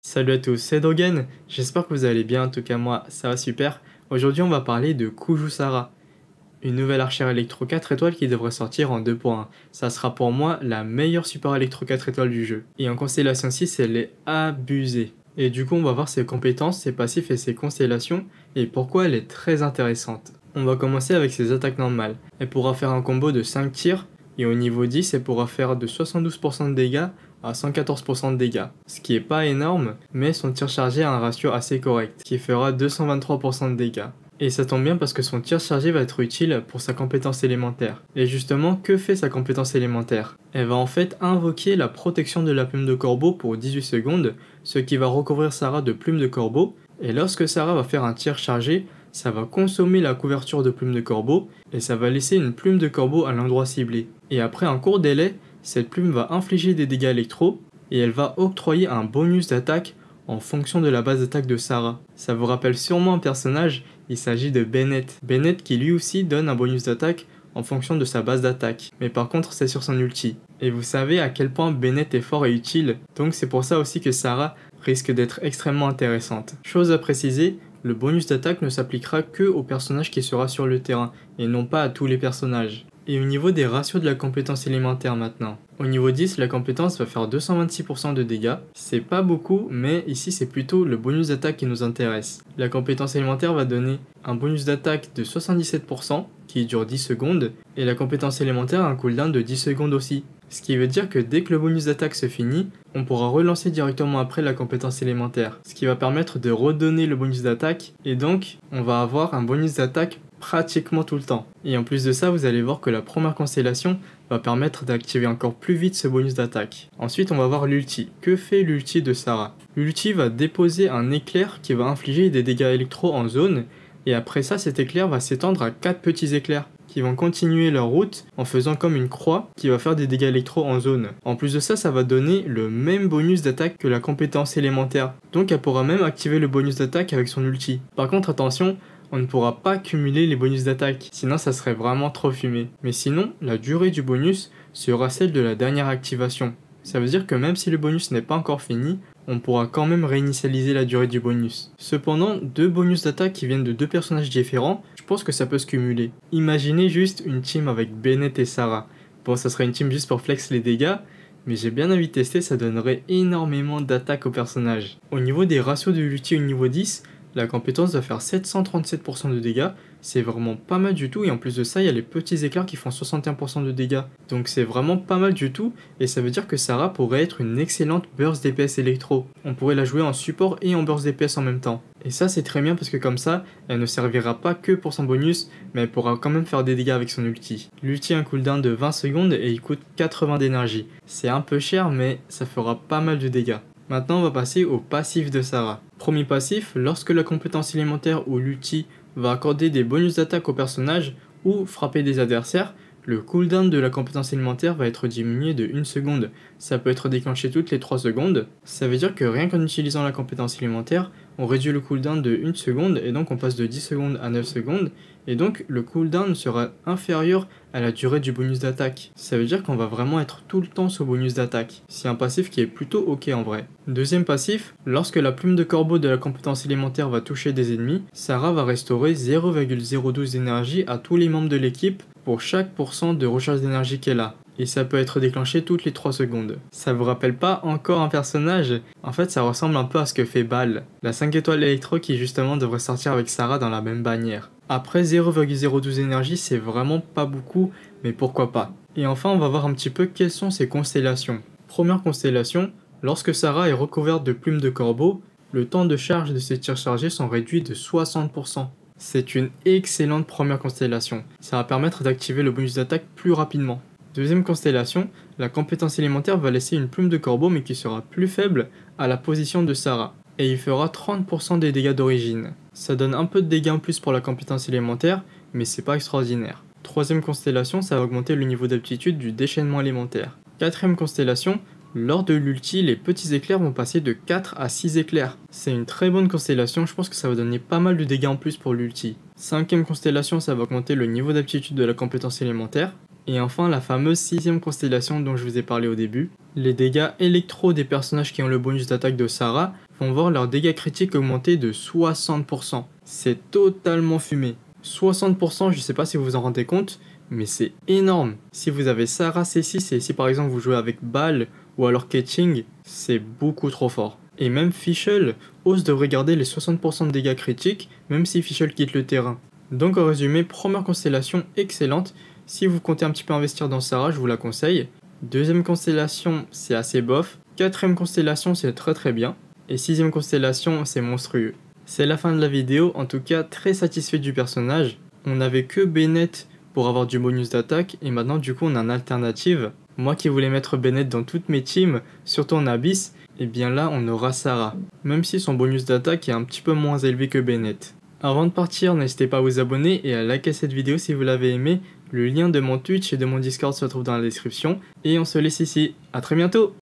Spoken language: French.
Salut à tous, c'est Dogen, j'espère que vous allez bien, en tout cas moi ça va super. Aujourd'hui on va parler de Kuju Sara, une nouvelle archère électro 4 étoiles qui devrait sortir en 2.1. Ça sera pour moi la meilleure support électro 4 étoiles du jeu. Et en constellation 6 elle est abusée. Et du coup on va voir ses compétences, ses passifs et ses constellations et pourquoi elle est très intéressante. On va commencer avec ses attaques normales. Elle pourra faire un combo de 5 tirs et au niveau 10 elle pourra faire de 72% de dégâts à 114% de dégâts, ce qui est pas énorme, mais son tir chargé a un ratio assez correct, qui fera 223% de dégâts. Et ça tombe bien parce que son tir chargé va être utile pour sa compétence élémentaire. Et justement, que fait sa compétence élémentaire? Elle va en fait invoquer la protection de la plume de corbeau pour 18 secondes, ce qui va recouvrir Sara de plumes de corbeau, et lorsque Sara va faire un tir chargé, ça va consommer la couverture de plume de corbeau, et ça va laisser une plume de corbeau à l'endroit ciblé. Et après un court délai, cette plume va infliger des dégâts électro et elle va octroyer un bonus d'attaque en fonction de la base d'attaque de Sara. Ça vous rappelle sûrement un personnage, il s'agit de Bennett. Bennett qui lui aussi donne un bonus d'attaque en fonction de sa base d'attaque. Mais par contre c'est sur son ulti. Et vous savez à quel point Bennett est fort et utile, donc c'est pour ça aussi que Sara risque d'être extrêmement intéressante. Chose à préciser, le bonus d'attaque ne s'appliquera que au personnage qui sera sur le terrain et non pas à tous les personnages. Et au niveau des ratios de la compétence élémentaire maintenant. Au niveau 10, la compétence va faire 226% de dégâts. C'est pas beaucoup, mais ici c'est plutôt le bonus d'attaque qui nous intéresse. La compétence élémentaire va donner un bonus d'attaque de 77% qui dure 10 secondes, et la compétence élémentaire a un cooldown de 10 secondes aussi. Ce qui veut dire que dès que le bonus d'attaque se finit, on pourra relancer directement après la compétence élémentaire. Ce qui va permettre de redonner le bonus d'attaque, et donc on va avoir un bonus d'attaque pratiquement tout le temps. Et en plus de ça, vous allez voir que la première constellation va permettre d'activer encore plus vite ce bonus d'attaque. Ensuite, on va voir l'ulti. Que fait l'ulti de Sara? L'ulti va déposer un éclair qui va infliger des dégâts électro en zone, et après ça, cet éclair va s'étendre à 4 petits éclairs qui vont continuer leur route en faisant comme une croix qui va faire des dégâts électro en zone. En plus de ça, ça va donner le même bonus d'attaque que la compétence élémentaire. Donc elle pourra même activer le bonus d'attaque avec son ulti. Par contre, attention, on ne pourra pas cumuler les bonus d'attaque, sinon ça serait vraiment trop fumé. Mais sinon, la durée du bonus sera celle de la dernière activation. Ça veut dire que même si le bonus n'est pas encore fini, on pourra quand même réinitialiser la durée du bonus. Cependant, deux bonus d'attaque qui viennent de deux personnages différents, je pense que ça peut se cumuler. Imaginez juste une team avec Bennett et Sara. Bon, ça serait une team juste pour flex les dégâts, mais j'ai bien envie de tester, ça donnerait énormément d'attaque au personnage. Au niveau des ratios de l'ulti au niveau 10, la compétence va faire 737% de dégâts, c'est vraiment pas mal du tout, et en plus de ça, il y a les petits éclairs qui font 61% de dégâts. Donc c'est vraiment pas mal du tout, et ça veut dire que Sara pourrait être une excellente burst DPS électro. On pourrait la jouer en support et en burst DPS en même temps. Et ça c'est très bien parce que comme ça, elle ne servira pas que pour son bonus, mais elle pourra quand même faire des dégâts avec son ulti. L'ulti a un cooldown de 20 secondes et il coûte 80 d'énergie. C'est un peu cher, mais ça fera pas mal de dégâts. Maintenant on va passer au passif de Sara. Premier passif, lorsque la compétence élémentaire ou l'ulti va accorder des bonus d'attaque au personnage ou frapper des adversaires, le cooldown de la compétence élémentaire va être diminué de 1 seconde. Ça peut être déclenché toutes les 3 secondes. Ça veut dire que rien qu'en utilisant la compétence élémentaire, on réduit le cooldown de 1 seconde et donc on passe de 10 secondes à 9 secondes. Et donc le cooldown sera inférieur à la durée du bonus d'attaque. Ça veut dire qu'on va vraiment être tout le temps sous bonus d'attaque. C'est un passif qui est plutôt ok en vrai. Deuxième passif, lorsque la plume de corbeau de la compétence élémentaire va toucher des ennemis, Sara va restaurer 0,02 d'énergie à tous les membres de l'équipe pour chaque % de recharge d'énergie qu'elle a. Et ça peut être déclenché toutes les 3 secondes. Ça vous rappelle pas encore un personnage? En fait ça ressemble un peu à ce que fait Bal, la 5 étoiles électro qui justement devrait sortir avec Sara dans la même bannière. Après 0,02 énergie c'est vraiment pas beaucoup, mais pourquoi pas. Et enfin on va voir un petit peu quelles sont ses constellations. Première constellation, lorsque Sara est recouverte de plumes de corbeau, le temps de charge de ses tirs chargés sont réduits de 60%. C'est une excellente première constellation, ça va permettre d'activer le bonus d'attaque plus rapidement. Deuxième constellation, la compétence élémentaire va laisser une plume de corbeau mais qui sera plus faible à la position de Sara. Et il fera 30% des dégâts d'origine. Ça donne un peu de dégâts en plus pour la compétence élémentaire, mais c'est pas extraordinaire. Troisième constellation, ça va augmenter le niveau d'aptitude du déchaînement élémentaire. Quatrième constellation, lors de l'ulti, les petits éclairs vont passer de 4 à 6 éclairs. C'est une très bonne constellation, je pense que ça va donner pas mal de dégâts en plus pour l'ulti. Cinquième constellation, ça va augmenter le niveau d'aptitude de la compétence élémentaire. Et enfin la fameuse 6ème constellation dont je vous ai parlé au début. Les dégâts électro des personnages qui ont le bonus d'attaque de Sara vont voir leurs dégâts critiques augmenter de 60%. C'est totalement fumé. 60%, je sais pas si vous vous en rendez compte, mais c'est énorme. Si vous avez Sarah C6 et si par exemple vous jouez avec Ball ou alors Keqing, c'est beaucoup trop fort. Et même Fischl ose de regarder les 60% de dégâts critiques, même si Fischl quitte le terrain. Donc en résumé, première constellation excellente. Si vous comptez un petit peu investir dans Sarah, je vous la conseille. Deuxième constellation, c'est assez bof. Quatrième constellation, c'est très très bien. Et sixième constellation, c'est monstrueux. C'est la fin de la vidéo, en tout cas très satisfait du personnage. On n'avait que Bennett pour avoir du bonus d'attaque et maintenant du coup on a une alternative. Moi qui voulais mettre Bennett dans toutes mes teams, surtout en Abyss, et bien là on aura Sarah. Même si son bonus d'attaque est un petit peu moins élevé que Bennett. Avant de partir, n'hésitez pas à vous abonner et à liker cette vidéo si vous l'avez aimé. Le lien de mon Twitch et de mon Discord se trouve dans la description. Et on se laisse ici. À très bientôt!